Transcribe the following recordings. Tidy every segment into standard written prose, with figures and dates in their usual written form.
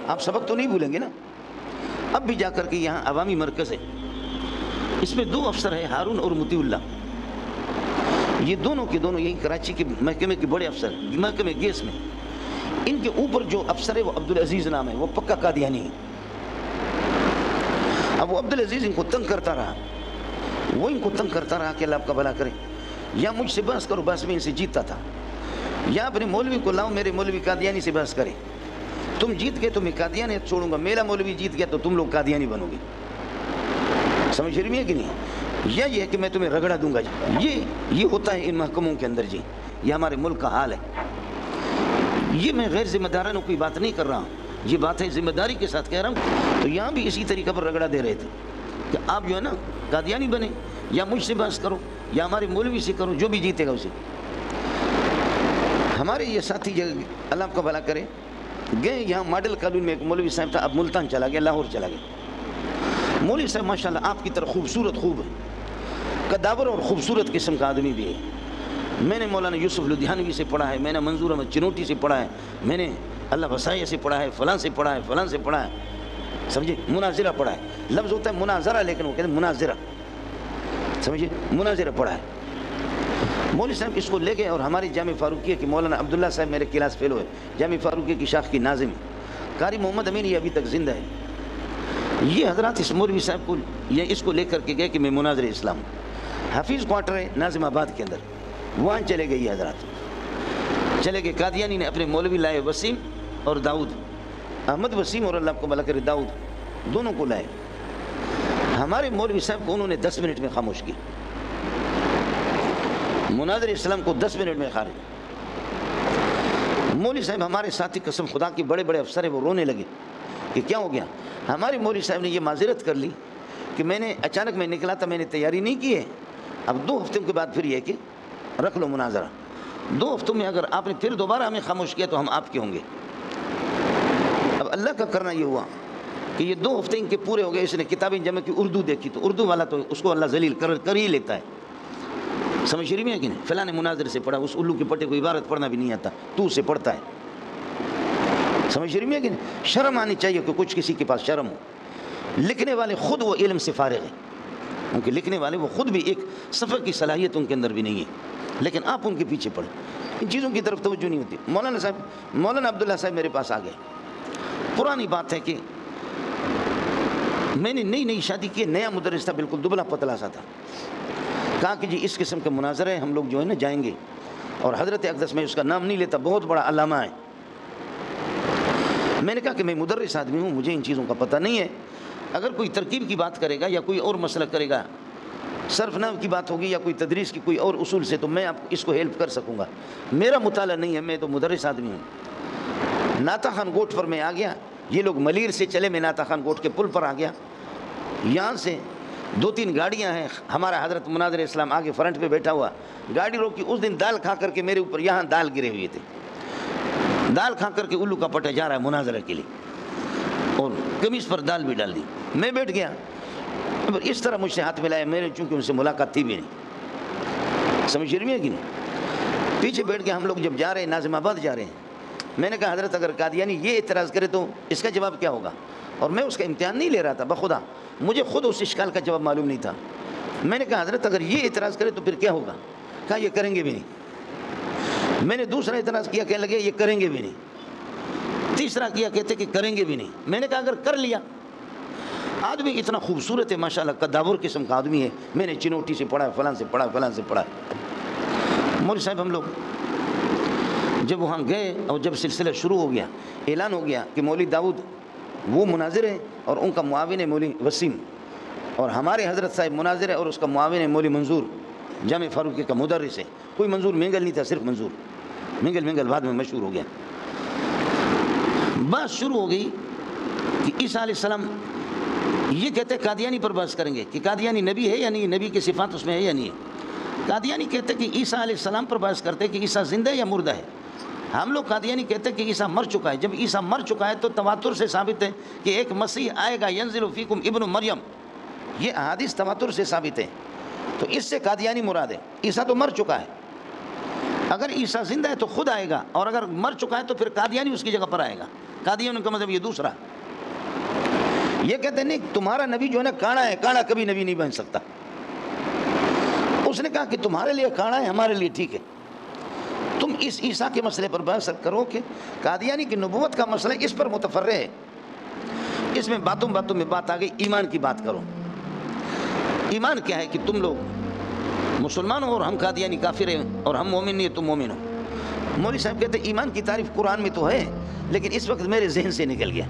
آپ سبق تو نہیں بھولیں گے نا. اب بھی جا کر کے یہاں عوامی مرکز ہے, اس میں 2 افسر ہیں, ہارون اور مطیع اللہ. یہ دونوں کے دونوں یہی کراچی کے محکمے کے بڑے افسر, محکمے گیس میں. ان کے اوپر جو افسر ہے وہ عبدالعزیز نام ہے, وہ پکا قادیانی ہے. اب وہ عبدالعزیز ان کو تنگ کرتا رہا, وہ ان کو تنگ کرتا رہا کہ اللہ آپ کا بھلا کرے. یا مجھ سے بحث کرو, بحث میں ان سے جیتتا تھا. یا اپنے مولوی کو لاؤ, میرے مولوی قادیانی سے بحث کرے. تم جیت گئے تو میں قادیانیت چھوڑوں گا, میرا مولوی جیت گیا تو تم لوگ قادیانی بنو گے. سمجھ رہی ہے کہ نہیں؟ یا یہ ہے کہ میں تمہیں رگڑا دوں گا. یہ ہوتا ہے ان محکموں کے اندر جی. یہ ہمارے ملک کا حال ہے. یہ میں غیر ذمہ دارانہ کوئی بات نہیں کر رہا ہوں, یہ بات ہے ذمہ داری کے ساتھ کہہ رہا ہوں. تو یہاں بھی اسی طریقہ پر رگڑا دے رہے تھے کہ آپ جو ہے نا قادیانی بنے, یا مجھ سے بحث کرو یا ہمارے مولوی سے کرو, جو بھی جیتے گا اسے. ہمارے یہ ساتھی جو اللہ آپ کا بھلا کرے گئے یہاں ماڈل کالونی میں, ایک مولوی صاحب تھا, اب ملتان چلا گیا, لاہور چلا گیا. مولوی صاحب ماشاءاللہ آپ کی طرح خوب ہے, قداور اور خوبصورت قسم کا آدمی بھی ہے. میں نے مولانا یوسف لدھیانوی سے پڑھا ہے, میں نے منظور احمد چنوٹی سے پڑھا ہے, میں نے اللہ بسائیہ سے پڑھا ہے, فلاں سے پڑھا ہے, فلاں سے پڑھا ہے. سمجھے, مناظرہ پڑھا ہے. لفظ ہوتا ہے مناظرہ, لیکن وہ کہتے ہیں مناظرہ. سمجھے, مناظرہ پڑھا ہے. مولوی صاحب اس کو لے گئے اور ہماری جامع فاروقیہ کی مولانا عبداللہ صاحب میرے کلاس فیلو ہے, جامع فاروقیہ کی شاخ کی ناظم قاری محمد امین, یہ ابھی تک زندہ ہے. یہ حضرات اس مولوی صاحب کو اس کو لے کر کے گئے کہ میں مناظر اسلام ہوں. حفیظ کوارٹر ہے ناظم آباد کے اندر, وہاں چلے گئے. یہ حضرات چلے گئے. قادیانی نے اپنے مولوی لائے, وسیم اور داؤد, احمد وسیم اور اللہ کو بھلا کرے داؤد, دونوں کو لائے. ہمارے مولوی صاحب کو انہوں نے 10 منٹ میں خاموش کی. مناظر اسلام کو 10 منٹ میں خارج. مولوی صاحب ہمارے ساتھی قسم خدا کی بڑے بڑے افسر ہیں, وہ رونے لگے کہ کیا ہو گیا. ہمارے مولوی صاحب نے یہ معذرت کر لی کہ میں نے اچانک میں نکلا تھا, میں نے تیاری نہیں کی ہے. اب 2 ہفتوں کے بعد پھر یہ کہ رکھ لو مناظرہ. 2 ہفتوں میں اگر آپ نے پھر دوبارہ ہمیں خاموش کیا تو ہم آپ کے ہوں گے. اب اللہ کا کرنا یہ ہوا کہ یہ 2 ہفتے ان کے پورے ہو گئے. اس نے کتابیں جمع کی, اردو دیکھی, تو اردو والا تو اس کو اللہ ذلیل کر ہی لیتا ہے. سمجھ رہی ہے کہ نہیں؟ فلاں مناظر سے پڑھا, اس الو کے پٹے کو عبارت پڑھنا بھی نہیں آتا, تو سے پڑھتا ہے. سمجھ رہی ہے کہ نہیں؟ شرم آنی چاہیے کہ کچھ کسی کے پاس شرم ہو. لکھنے والے خود وہ علم سے فارغ ہیں, کیونکہ لکھنے والے وہ خود بھی ایک صفحے کی صلاحیت ان کے اندر بھی نہیں ہے, لیکن آپ ان کے پیچھے پڑھیں. ان چیزوں کی طرف توجہ نہیں ہوتی. مولانا عبداللہ صاحب میرے پاس آ گئے. پرانی بات ہے کہ میں نے نئی شادی کی, نیا مدرس تھا, بالکل دبلا پتلا سا تھا. کہا کہ جی اس قسم کا مناظرہ ہے, ہم لوگ جو ہے نا جائیں گے. اور حضرت اقدس, میں اس کا نام نہیں لیتا, بہت بڑا علامہ ہے. میں نے کہا کہ میں مدرس آدمی ہوں, مجھے ان چیزوں کا پتہ نہیں ہے. اگر کوئی ترکیب کی بات کرے گا یا کوئی اور مسئلہ کرے گا, صرف نحو کی بات ہوگی یا کوئی تدریس کی کوئی اور اصول سے, تو میں آپ اس کو ہیلپ کر سکوں گا. میرا مطالعہ نہیں ہے, میں تو مدرس آدمی ہوں. ناتا خان گوٹ پر میں آ گیا. یہ لوگ ملیر سے چلے, میں ناتا خان گوٹ کے پل پر آ گیا. یہاں سے 2-3 گاڑیاں ہیں, ہمارا حضرت مناظر اسلام آگے فرنٹ پہ بیٹھا ہوا. گاڑی روکی, اس دن دال کھا کر کے میرے اوپر یہاں دال گرے ہوئے تھے. دال کھا کر کے الو کا پٹا جا رہا ہے مناظرہ کے لیے, اور قمیص پر دال بھی ڈال دی. میں بیٹھ گیا, اس طرح مجھ سے ہاتھ ملایا. میرے چونکہ ان سے ملاقات تھی بھی نہیں. سمجھ رہی ہے کہ نہیں؟ پیچھے بیٹھ کے ہم لوگ جب جا رہے ہیں, ناظم آباد جا رہے ہیں, میں نے کہا حضرت اگر قادیانی یہ اعتراض کرے تو اس کا جواب کیا ہوگا. اور میں اس کا امتحان نہیں لے رہا تھا, بخدا مجھے خود اس اشکال کا جواب معلوم نہیں تھا. میں نے کہا حضرت اگر یہ اعتراض کرے تو پھر کیا ہوگا. کہا یہ کریں گے بھی نہیں. میں نے دوسرا اعتراض کیا, کہنے لگے یہ کریں گے بھی نہیں. تیسرا کیا, کہتے کہ کریں گے بھی نہیں. میں نے کہا اگر کر لیا, آدمی اتنا خوبصورت ہے ماشاءاللہ, قداور قسم کا آدمی ہے. میں نے چنوٹی سے پڑھا, فلاں سے پڑھا, فلاں سے پڑھا. مولوی صاحب ہم لوگ جب وہاں گئے اور جب سلسلہ شروع ہو گیا, اعلان ہو گیا کہ مولوی داؤد وہ مناظر ہے اور ان کا معاون ہے مولوی وسیم, اور ہمارے حضرت صاحب مناظر ہے اور اس کا معاون ہے مولوی منظور, جامع فاروقیہ کا مدرس ہے. کوئی منظور مینگل نہیں تھا, صرف منظور. مینگل بعد میں مشہور ہو گیا. بات شروع ہو گئی کہ عیسیٰ علیہ السلام, یہ کہتے ہیں قادیانی پر بحث کریں گے کہ قادیانی نبی ہے یا نہیں, نبی کی صفات اس میں ہے یا نہیں ہے. قادیانی کہتے ہیں کہ عیسیٰ علیہ السلام پر بحث کرتے ہیں کہ عیسیٰ زندہ ہے یا مردہ ہے. ہم لوگ قادیانی کہتے ہیں کہ عیسیٰ مر چکا ہے. جب عیسیٰ مر چکا ہے تو تواتر سے ثابت ہے کہ ایک مسیح آئے گا, ینزل فیکم ابن مریم. یہ احادیث تواتر سے ثابت ہے. تو اس سے قادیانی مراد ہے. عیسیٰ تو مر چکا ہے. اگر عیسیٰ زندہ ہے تو خود آئے گا, اور اگر مر چکا ہے تو پھر قادیانی اس کی جگہ پر آئے گا. قادیانیوں کا مذہب یہ دوسرا. یہ کہتے ہیں نہیں تمہارا نبی جو ہے نا کاڑا ہے, کاڑا کبھی نبی نہیں بن سکتا. اس نے کہا کہ تمہارے لیے کاڑا ہے, ہمارے لیے ٹھیک ہے. تم اس عیسیٰ کے مسئلے پر بحث کرو کہ قادیانی کی نبوت کا مسئلہ اس پر متفرع ہے. اس میں باتوں میں بات آ گئی, ایمان کی بات کرو. ایمان کیا ہے کہ تم لوگ مسلمان ہو اور ہم قادیانی کافر ہیں, اور ہم مومن نہیں, تم مومن ہو. مولوی صاحب کہتے ہیں ایمان کی تعریف قرآن میں تو ہے, لیکن اس وقت میرے ذہن سے نکل گیا.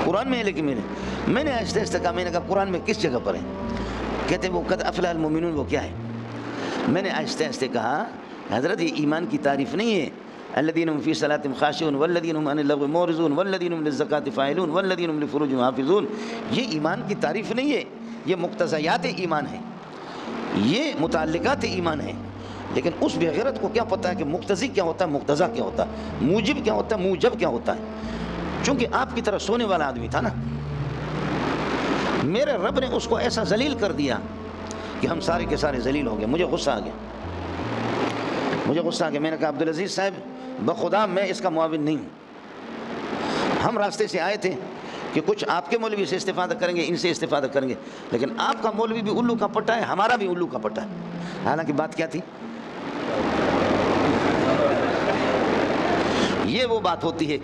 قرآن میں ہے لیکن میں نے آہستہ آہستہ کہا, میں نے کہا قرآن میں کس جگہ پر ہے؟ کہتے ہیں وہ قد افلح المؤمنون, وہ کیا ہے؟ میں نے آہستہ آہستہ کہا حضرت یہ ایمان کی تعریف نہیں ہے. الذین هم فی صلاتہم خاشعون والذین هم عن اللغو معرضون والذین هم للزکاۃ فاعلون والذین هم لفروجہم حافظون. یہ ایمان کی تعریف نہیں ہے, یہ مقتضیات ایمان ہے, یہ متعلقات ایمان ہے. لیکن اس بغیرت کو کیا پتہ ہے کہ مقتضی کیا ہوتا ہے, مقتضا کیا ہوتا ہے, موجب کیا ہوتا ہے, موجب کیا ہوتا ہے. چونکہ آپ کی طرح سونے والا آدمی تھا نا, میرے رب نے اس کو ایسا ذلیل کر دیا کہ ہم سارے کے سارے ذلیل ہو گئے. مجھے غصہ آ گیا. میں نے کہا عبدالعزیز صاحب بخدا میں اس کا معاون نہیں ہوں. ہم راستے سے آئے تھے کہ کچھ آپ کے مولوی سے استفادہ کریں گے, ان سے استفادہ کریں گے, لیکن آپ کا مولوی بھی الو کا پٹا ہے, ہمارا بھی الو کا پٹا ہے. حالانکہ بات کیا تھی؟ یہ وہ بات ہوتی ہے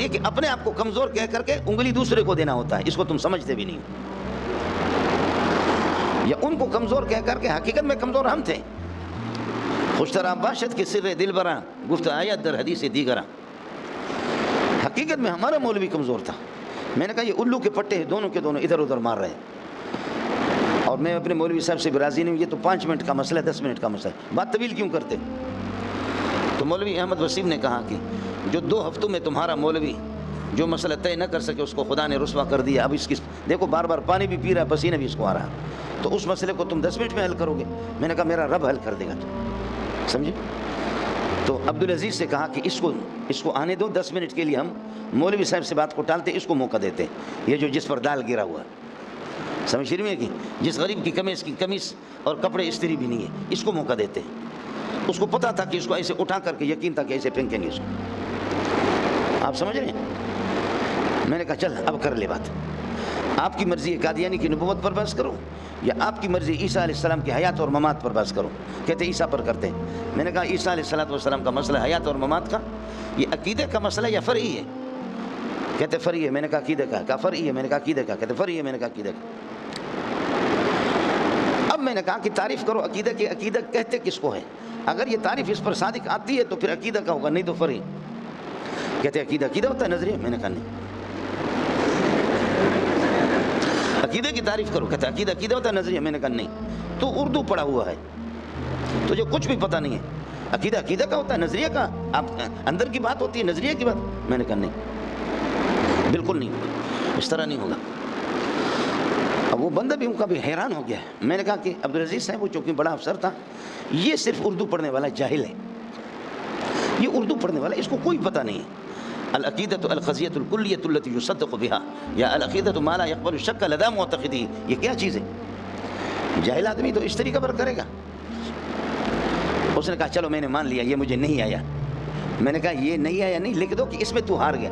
کہ اپنے آپ کو کمزور کہہ کر کے انگلی دوسرے کو دینا ہوتا ہے. اس کو تم سمجھتے بھی نہیں, یا ان کو کمزور کہہ کر کے حقیقت میں کمزور ہم تھے. خوشتر باشد کے سر دل برا گفت آیت در حدیث دیگرا. حقیقت میں ہمارا مولوی کمزور تھا. میں نے کہا یہ الو کے پٹے ہیں, دونوں کے دونوں ادھر ادھر مار رہے ہیں. اور میں اپنے مولوی صاحب سے راضی نہیں ہوں, یہ تو 5 منٹ کا مسئلہ ہے, 10 منٹ کا مسئلہ ہے, بات طویل کیوں کرتے؟ تو مولوی احمد وسیم نے کہا کہ جو 2 ہفتوں میں تمہارا مولوی جو مسئلہ طے نہ کر سکے اس کو خدا نے رسوا کر دیا. اب اس کی دیکھو بار بار پانی بھی پی رہا ہے, پسینہ بھی اس کو آ رہا ہے, تو اس مسئلے کو تم 10 منٹ میں حل کرو گے. میں نے کہا میرا رب حل کر دے گا, سمجھے؟ تو عبدالعزیز سے کہا کہ اس کو آنے دو 10 منٹ کے لیے, ہم مولوی صاحب سے بات کو ٹالتے, اس کو موقع دیتے. یہ جو جس پر دال گرا ہوا ہے, سمجھ رہی ہے کہ جس غریب کی قمیص اور کپڑے استری بھی نہیں ہے, اس کو موقع دیتے. اس کو پتا تھا کہ اس کو ایسے اٹھا کر کے یقین تھا کہ ایسے پھینکیں گے اس کو. آپ سمجھ رہے ہیں؟ میں نے کہا چل اب کر لے بات. آپ کی مرضی ہے قادیانی کی نبوت پر بحث کرو, یا آپ کی مرضی عیسیٰ علیہ السلام کی حیات اور ممات پر بحث کرو. کہتے عیسیٰ پر کرتے ہیں. میں نے کہا عیسیٰ علیہ السلام کا مسئلہ حیات اور ممات کا یہ عقیدے کا مسئلہ یا فرعی ہے؟ کہتے فرعی ہے. میں نے کہا عقیدے کا. کہا فرعی ہے. میں نے کہا عقیدے کا. کہتے فرعی ہے. میں نے کہا عقیدے کا. اب میں نے کہا کہ تعریف کرو عقیدہ کی. عقیدہ کہتے کس کو ہے؟ اگر یہ تعریف اس پر صادق آتی ہے تو پھر عقیدہ کا ہوگا, نہیں تو فرعی. کہتے عقیدہ ہوتا ہے نظریہ. میں نے کہا نہیں. عقیدے کی تعریف کرو. کہتے عقیدہ ہوتا ہے نظریہ. میں نے کہا نہیں, تو اردو پڑھا ہوا ہے, تجھے کچھ بھی پتہ نہیں ہے. عقیدہ کا ہوتا ہے نظریہ کا, آپ اندر کی بات ہوتی ہے, نظریہ کی بات. میں نے کہا نہیں, بالکل نہیں ہوگا, اس طرح نہیں ہوگا. اب وہ بندہ بھی ان کا بھی حیران ہو گیا ہے. میں نے کہا کہ عبدالعزیز صاحب وہ چونکہ بڑا افسر تھا, یہ صرف اردو پڑھنے والا جاہل ہے. یہ اردو پڑھنے والا, اس کو کوئی پتہ نہیں ہے. العقیدۃ القضیۃ الکلیۃ التی یصدق بها, یا العقیدۃ ما لا يقبل الشک لدى معتقدہ. یہ کیا چیز ہے؟ جاہل آدمی تو اس طریقے پر کرے گا. اس نے کہا چلو میں نے مان لیا, یہ مجھے نہیں آیا. میں نے کہا یہ نہیں آیا نہیں, لکھ دو کہ اس میں تو ہار گیا.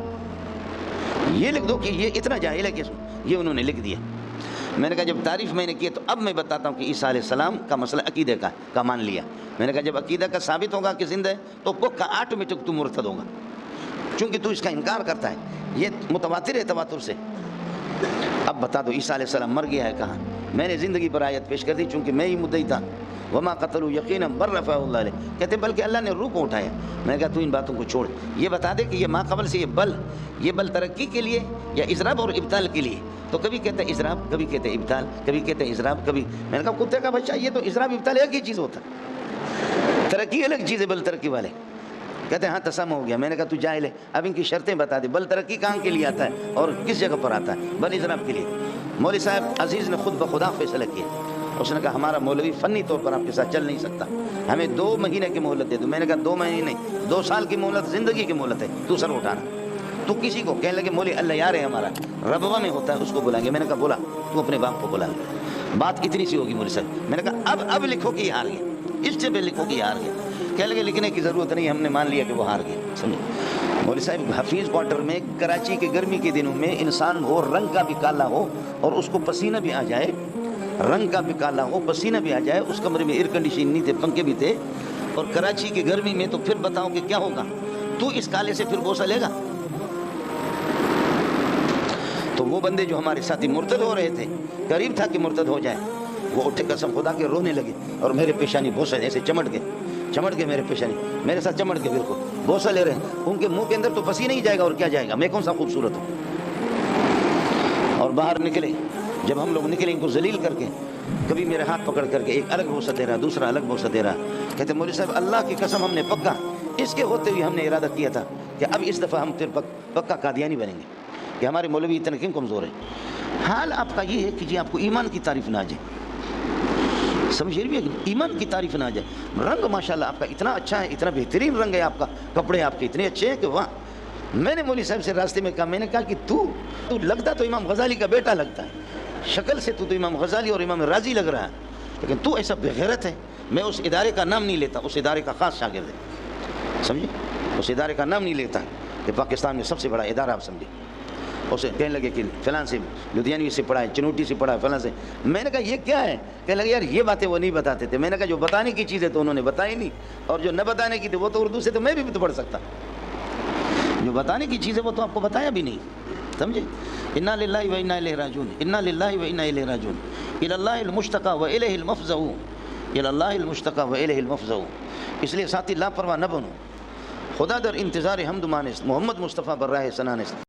یہ لکھ دو کہ یہ اتنا جاہل ہے کہ یہ انہوں نے لکھ دیا. میں نے کہا جب تعریف میں نے کی تو اب میں بتاتا ہوں کہ عیسیٰ علیہ السلام کا مسئلہ عقیدے کا مان لیا. میں نے کہا جب عقیدہ کا ثابت ہوگا کہ زندہ ہے تو پکا آٹومیٹک تو مرتد ہوگا, چونکہ تو اس کا انکار کرتا ہے. یہ متواتر ہے تواتر سے. اب بتا دو عیسیٰ علیہ السلام مر گیا ہے کہاں؟ میں نے زندگی پر آیت پیش کر دی, چونکہ میں ہی مدعی تھا. وما قتلوا یقینا بل رفعہ اللہ علیہ. کہتے بلکہ اللہ نے روح کو اٹھایا. میں نے کہا تو ان باتوں کو چھوڑ, یہ بتا دے کہ یہ ما قبل سے یہ بل ترقی کے لیے یا اضراب اور ابطال کے لیے. تو کبھی کہتے ہیں اضراب, کبھی کہتے ہیں ابطال, کبھی کہتے ہیں اضراب, کبھی. میں نے کہا کتے کا بچہ, یہ تو اضراب ابطال ایک ہی چیز ہوتا ہے, ترقی الگ چیز ہے. بل ترقی والے کہتے ہیں ہاں تسم ہو گیا. میں نے کہا تو جاہل ہے, اب ان کی شرطیں بتا دے. بل ترقی کہاں کے لیے آتا ہے اور کس جگہ پر آتا ہے؟ بل اضراب کے لیے. مولوی صاحب عزیز نے خود بخدا فیصلہ کیا. اس نے کہا ہمارا مولوی فنی طور پر آپ کے ساتھ چل نہیں سکتا, ہمیں 2 مہینے کی مہلت دے دو. میں نے کہا 2 مہینے نہیں, 2 سال کی مہلت, زندگی کی مہلت ہے. تو سر اٹھانا. تو کسی کو کہنے لگے مولوی اللہ یار ہے ہمارا, ربوہ میں ہوتا ہے, اس کو بلائیں گے. میں نے کہا بولا, تو اپنے باپ کو بلا. بات اتنی سی ہوگی مولوی صاحب. میں نے کہا اب لکھو کہ یہ ہار گیا, اس سے پہ لکھو کہ یہ ہار گیا. کہنے لگے لکھنے کی ضرورت نہیں، ہم نے مان لیا کہ وہ ہار گئے. سمجھے مولوی صاحب، حفیظ کوارٹر میں کراچی کے گرمی کے دنوں میں انسان ہو رنگ کا بھی کالا ہو اور اس کو پسینہ بھی آ جائے، رنگ کا بھی کالا ہو پسینہ بھی آ جائے، اس کمرے میں ایئر کنڈیشن نہیں تھے، پنکھے بھی تھے، اور کراچی کی گرمی میں، تو پھر بتاؤ کہ کیا ہوگا؟ تو اس کالے سے پھر بوسہ لے گا؟ تو وہ بندے جو ہمارے ساتھی مرتد ہو رہے تھے، قریب تھا کہ مرتد ہو جائے، وہ اٹھے قسم خدا کے رونے لگے اور میرے پیشانی بوسہ ایسے چمٹ گئے میرے پیشانی، میرے ساتھ چمٹ گئے، بالکل بوسہ لے رہے ہیں. ان کے منہ کے اندر تو پسینہ نہیں جائے گا اور کیا جائے گا، میں کون سا خوبصورت ہوں. اور باہر نکلے، جب ہم لوگ نکلے ان کو ذلیل کر کے، کبھی میرے ہاتھ پکڑ کر کے ایک الگ بوسہ دے رہا، دوسرا الگ بوسہ دے رہا. کہتے مولوی صاحب اللہ کی قسم ہم نے پکا اس کے ہوتے ہوئے ہم نے ارادہ کیا تھا کہ اب اس دفعہ ہم پھر پکا قادیانی بنیں گے، کہ ہمارے مولوی اتنے کیوں کمزور ہیں. حال آپ کا یہ ہے کہ جی آپ کو ایمان کی تعریف نہ آ جائے، سمجھے بھی، ایمان کی تعریف نہ آ جائے. رنگ ماشاءاللہ آپ کا اتنا اچھا ہے، اتنا بہترین رنگ ہے آپ کا، کپڑے آپ کے اتنے اچھے ہیں کہ واہ. میں نے مولوی صاحب سے راستے میں کہا، میں نے کہا کہ تو لگتا تو امام غزالی کا بیٹا لگتا ہے، شکل سے تو امام غزالی اور امام رازی لگ رہا ہے، لیکن تو ایسا بغیرت ہے. میں اس ادارے کا نام نہیں لیتا، اس ادارے کا خاص شاگرد ہے، سمجھے، اس ادارے کا نام نہیں لیتا کہ پاکستان میں سب سے بڑا ادارہ آپ سمجھے. اسے کہنے لگے کہ فلاں سے لدھیانوی سے پڑھا ہے، چنوٹی سے پڑھا ہے، فلاں سے. میں نے کہا یہ کیا ہے؟ کہنے لگے یار یہ باتیں وہ نہیں بتاتے تھے. میں نے کہا جو بتانے کی چیزیں تو انہوں نے بتائی نہیں، اور جو نہ بتانے کی تھی وہ تو اردو سے تو میں بھی تو پڑھ سکتا. جو بتانے کی چیزیں وہ تو آپ کو بتایا بھی نہیں، سمجھے. انا للہ و انا الیہ راجعون، انا للہ و انا الیہ راجعون، الی اللہ المشتقى و الیہ المفزع، الی اللہ المشتقى و الیہ المفزع. اس لیے ساتھی لاپرواہ نہ بنو، خدا در انتظار حمد مانست، محمد مصطفیٰ بر راہ سنانست.